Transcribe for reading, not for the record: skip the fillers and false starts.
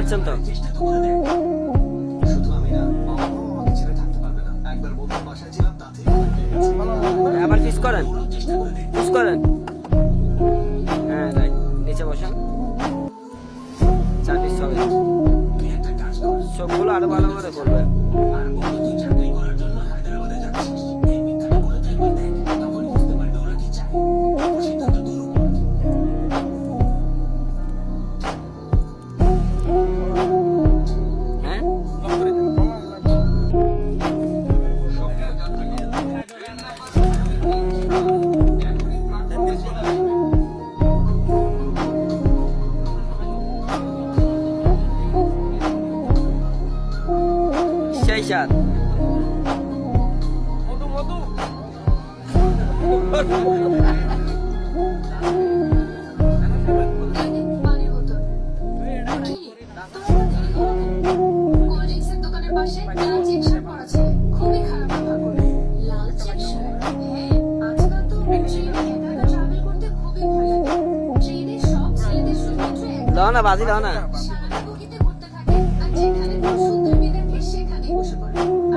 পাচ্ছেন তো? আবার পিস করেন, পিস করেন। হ্যাঁ রাইট, নিচে বসেন। 4 পিস হবে। সবগুলো আরো ভালো করে করবে। সেই সাত দাও না, বাজি দাও না। সারা বগিতে ঘুরতে থাকে আর যেখানে কোনো সুন্দর মেয়ে দেখে সেখানেই বসে পড়ে।